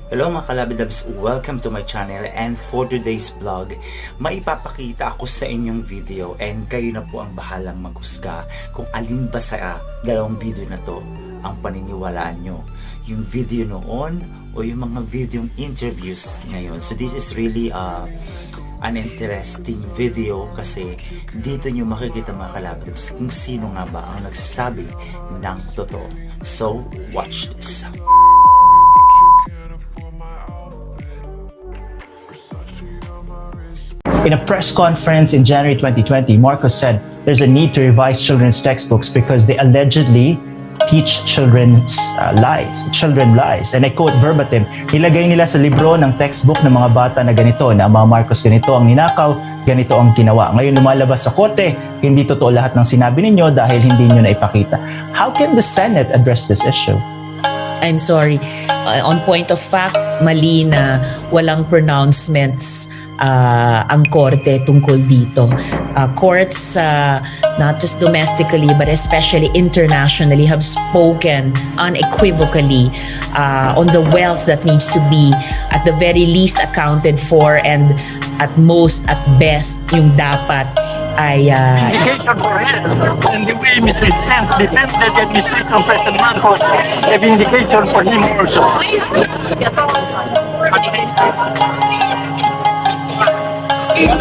Hello mga kalabidabs, welcome to my channel, and for today's vlog, maipapakita ako sa inyong video and kayo na po ang bahalang maghusga kung alin ba sa dalawang video na to ang paniniwalaan nyo. Yung video noon o yung mga videong interviews ngayon. So this is really an interesting video kasi dito nyo makikita mga kalabidabs kung sino nga ba ang nagsasabi ng totoo. So watch this. In a press conference in January 2020, Marcos said there's a need to revise children's textbooks because they allegedly teach children lies. And I quote verbatim, nilagay nila sa libro ng textbook ng mga bata na ganito, na mga Marcos ganito ang ninakaw, ganito ang ginawa. Ngayon lumalabas sa korte, hindi totoo lahat ng sinabi ninyo dahil hindi nyo na ipakita. How can the Senate address this issue? I'm sorry. On point of fact, mali na walang pronouncements ang korte tungkol dito. Courts, not just domestically but especially internationally, have spoken unequivocally on the wealth that needs to be at the very least accounted for, and at most, at best, yung dapat ay Vindication for him, and the way Mr. Trump defended the administration of President Marcos, a vindication for him also. Can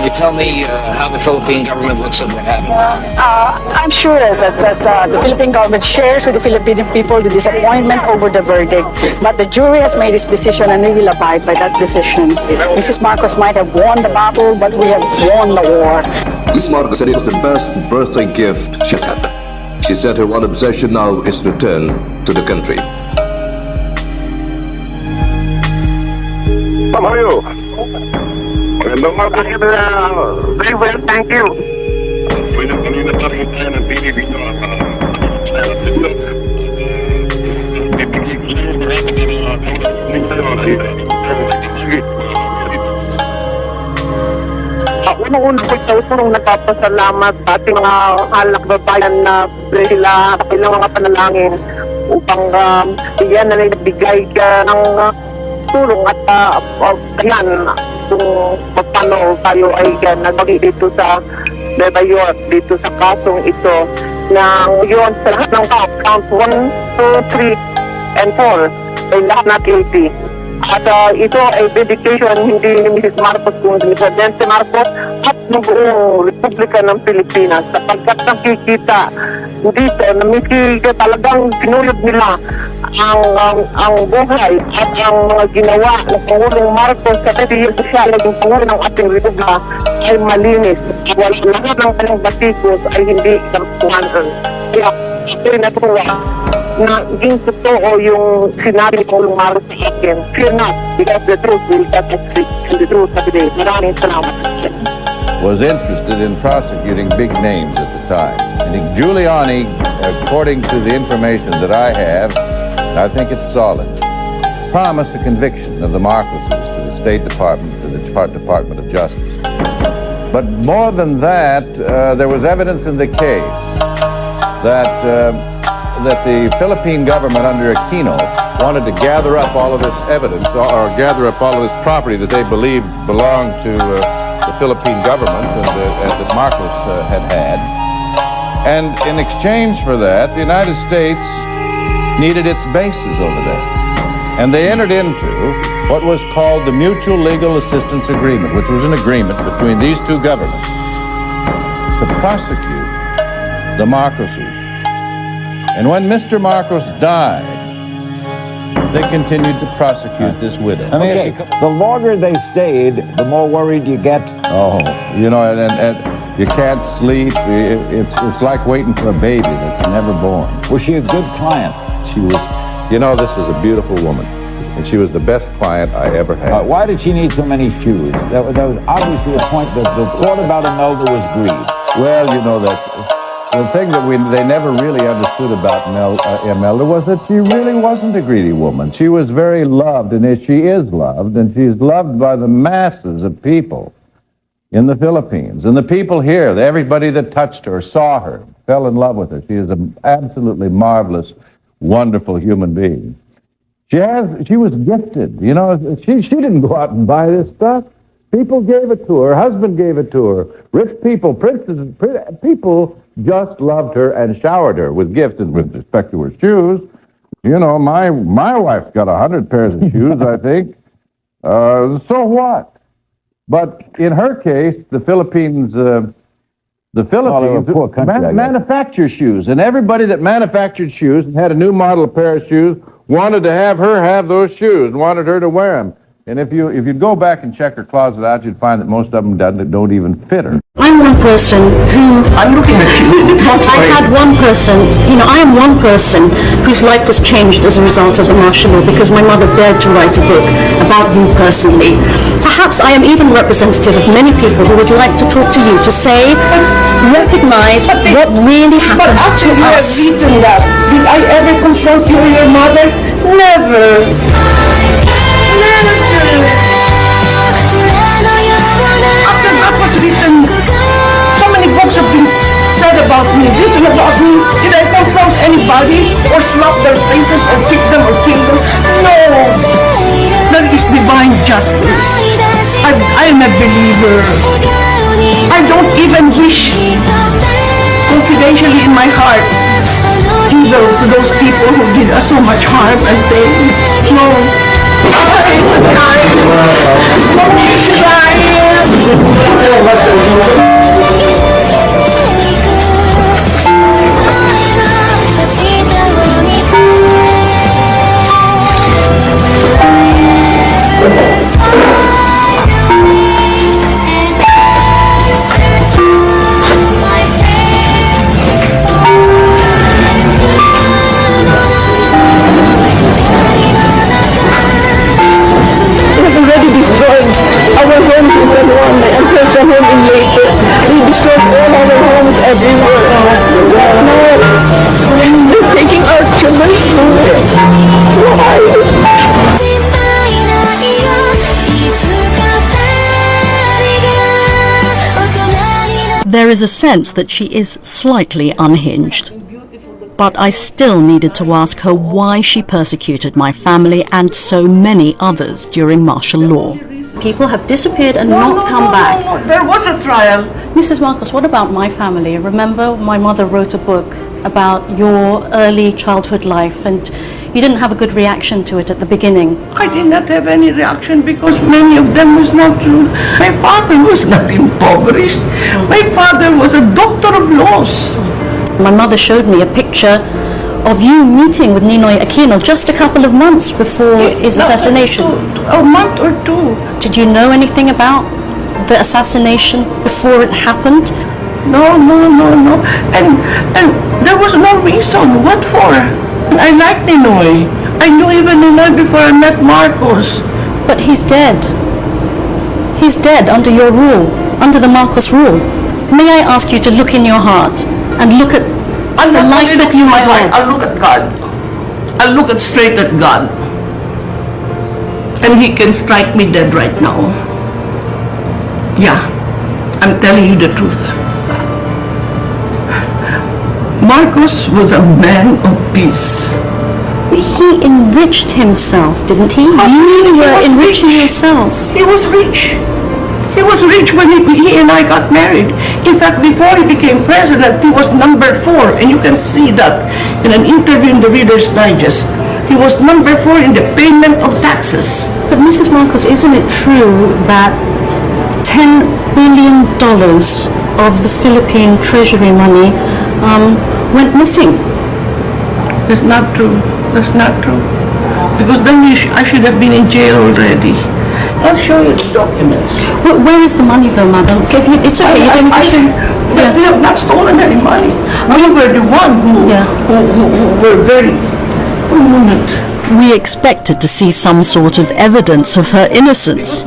you tell me how the Philippine government looks at what happened? I'm sure that the Philippine government shares with the Filipino people the disappointment over the verdict, but the jury has made its decision and we will abide by that decision. Mrs. Marcos might have won the battle, but we have won the war. Mrs. Marcos said it was the best birthday gift she's had. She said her one obsession now is to return to the country. How are you? Very well, thank you. Kanina pa rin tayo ng TV dito. Unang-una ko ito nung nagpapasalamat sa ating mga alak babayan na sila kailang mga panalangin upang bigyan na nagbigay ng tulong at ganyan kung paano tayo ay nagbagi dito sa Nueva York, dito sa kasong ito na yun sa lahat ng count 1, 2, 3, and 4 ay lahat na guilty. At ito ay dedication hindi ni Mrs. Marcos kundi ni Presidente Marcos at ng buong Republika ng Pilipinas, sapagkat nakikita dito na mikil talagang sinuyod nila ang buhay at ang mga ginawa ng Pangulong Marcos sa 30 years siya naging Pangulo ng ating Republika ay malinis. Lahat ng kanyang batikos ay hindi kampuhanan. Kaya ako'y natuwa na naging totoo yung sinabi ni Pangulong Marcos sa akin. Fear not, because the truth will set us free. And the truth sa today. Maraming salamat. Was interested in prosecuting big names at the time. And Giuliani, according to the information that I have, I think it's solid, promised a conviction of the Marcoses to the State Department, to the Department of Justice. But more than that, there was evidence in the case that the Philippine government under Aquino wanted to gather up all of this evidence or gather up all of this property that they believed belonged to the Philippine government and that Marcos had. And in exchange for that, the United States needed its bases over there. And they entered into what was called the Mutual Legal Assistance Agreement, which was an agreement between these two governments to prosecute the Marcoses. And when Mr. Marcos died, they continued to prosecute this widow. Okay. The longer they stayed, the more worried you get. Oh, you know, and you can't sleep. It's like waiting for a baby that's never born. Was she a good client? She was, you know, this is a beautiful woman, and she was the best client I ever had. Why did she need so many shoes? That was obviously a point that the thought about Imelda was greed. Well, you know, that the thing that they never really understood about Imelda was that she really wasn't a greedy woman. She was very loved, and she is loved, and she's loved by the masses of people in the Philippines. And the people here, everybody that touched her, saw her, fell in love with her. She is an absolutely marvelous wonderful human being. She was gifted. You know, she didn't go out and buy this stuff. People gave it to her. Her husband gave it to her. Rich people, princes, people just loved her and showered her with gifts. And with respect to her shoes, you know, my wife's got 100 pairs of shoes, I think. So what? But in her case, the Philippines poor country, I guess. manufacture shoes, and everybody that manufactured shoes and had a new model pair of shoes wanted to have her have those shoes and wanted her to wear them. And if you'd go back and check her closet out, you'd find that most of them don't even fit her. I'm one person who, I'm looking at you. I had one person, you know, I am one person whose life was changed as a result of the martial law because my mother dared to write a book about you personally. Perhaps I am even representative of many people who would like to talk to you to say, recognize what really happened to us. You have written that. Did I ever confront you or your mother? Never. After that was written, so many books have been said about me, written about me. Did I confront anybody or slap their faces or kick them or kill them? No. That is divine justice. I am a believer. I don't even wish confidentially in my heart evil to those people who did us so much harm and pain. No. Destroyed our homes in San Juan, my ancestral home in Leyte. We destroyed all our homes everywhere. Now, they're taking our children away. Why? There is a sense that she is slightly unhinged. But I still needed to ask her why she persecuted my family and so many others during martial law. People have disappeared and not come back. No. There was a trial. Mrs. Marcos, what about my family? Remember, my mother wrote a book about your early childhood life and you didn't have a good reaction to it at the beginning. I did not have any reaction because many of them was not true. My father was not impoverished. My father was a doctor of laws. My mother showed me a picture of you meeting with Ninoy Aquino just a couple of months before his assassination. A month or two. Did you know anything about the assassination before it happened? No. And there was no reason. What for? I like Ninoy. I knew even Ninoy before I met Marcos. But he's dead. He's dead under your rule, under the Marcos rule. May I ask you to look in your heart and look at the life that you have led? I'll look at God. I'll look straight at God. And He can strike me dead right now. Yeah, I'm telling you the truth. Marcos was a man of peace. He enriched himself, didn't he? You were enriching yourselves. He was rich. He was rich when he and I got married. In fact, before he became president, he was number 4. And you can see that in an interview in the Reader's Digest. He was number 4 in the payment of taxes. But Mrs. Marcos, isn't it true that $10 billion of the Philippine treasury money went missing? That's not true. That's not true. Because then I should have been in jail already. I'll show you the documents. Where is the money though, madam? It's okay. We have not stolen any money. We were the one who were very... One moment. We expected to see some sort of evidence of her innocence.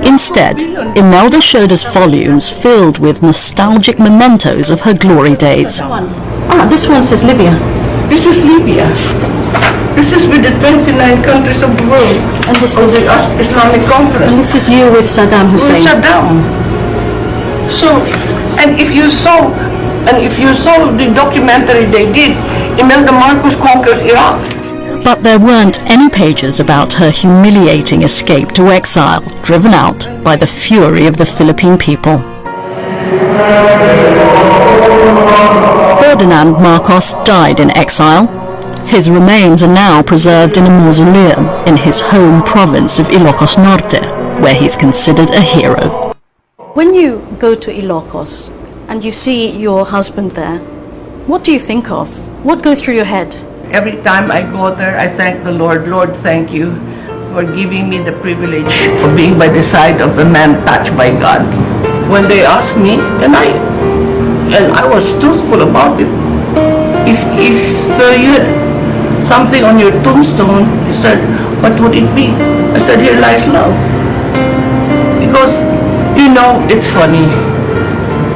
Instead, Imelda showed us volumes filled with nostalgic mementos of her glory days. This one says Libya. This is Libya. This is with the 29 countries of the world. And this of is the Islamic Conference. And this is you with Saddam Hussein. With Saddam. So, and if you saw the documentary they did, Imelda Marcos conquers Iraq. But there weren't any pages about her humiliating escape to exile, driven out by the fury of the Philippine people. Ferdinand Marcos died in exile. His remains are now preserved in a mausoleum in his home province of Ilocos Norte, where he's considered a hero. When you go to Ilocos and you see your husband there, what do you think of? What goes through your head? Every time I go there, I thank the Lord. Lord, thank you for giving me the privilege of being by the side of a man touched by God. When they asked me, and I was truthful about it, if you had something on your tombstone, he said, what would it be? I said, here lies love. Because, you know, it's funny.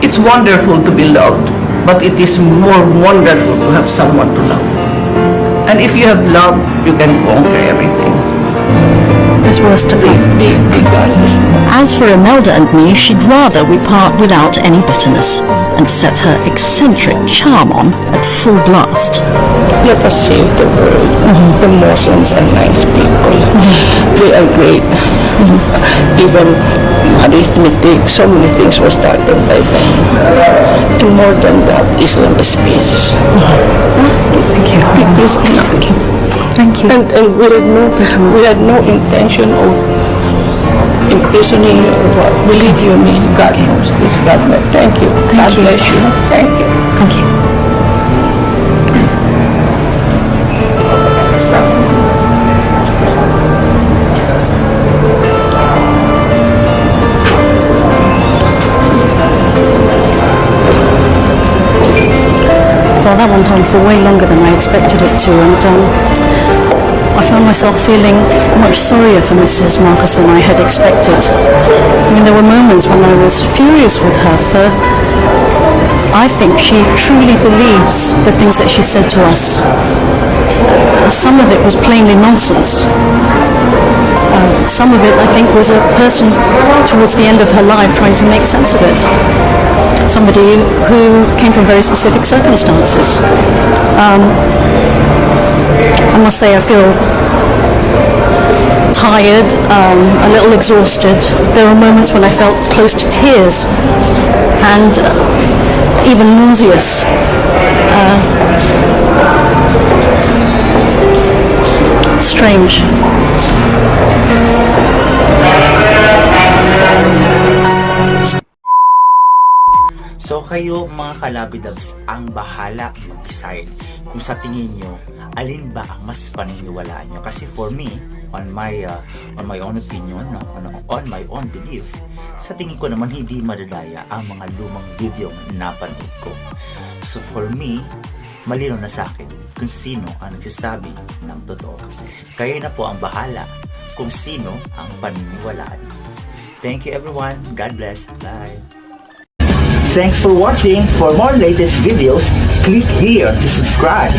It's wonderful to be loved, but it is more wonderful to have someone to love. And if you have love, you can conquer everything. There's worse to come. As for Imelda and me, she'd rather we part without any bitterness and set her eccentric charm on at full blast. Let us save the world. The Muslims are nice people. They are great. Even arithmetic, so many things were started by them. And more than that, Islam is peace. Thank you. Peace and love. Thank you. And we had no intention of imprisoning you or what. Believe you me, God knows this. God knows. Thank you. God bless you. Thank you. Thank you. Well, that went on for way longer than I expected it to, and I found myself feeling much sorrier for Mrs. Marcos than I had expected. I mean, there were moments when I was furious with her for I think she truly believes the things that she said to us. Some of it was plainly nonsense. Some of it, I think, was a person towards the end of her life trying to make sense of it. Somebody who came from very specific circumstances. I must say I feel tired, a little exhausted. There were moments when I felt close to tears and even nauseous. Strange. So kayo mga kalabidabs ang bahala mag-decide kung sa tingin nyo alin ba ang mas paniniwalaan nyo. Kasi for me, on my own opinion, on my own belief, sa tingin ko naman hindi madadaya ang mga lumang video na napanood ko. So for me, malinaw na sa akin kung sino ang nagsasabi ng totoo. Kayo na po ang bahala kung sino ang paniniwalaan. Thank you everyone. God bless. Bye. Thanks for watching. For more latest videos, click here to subscribe.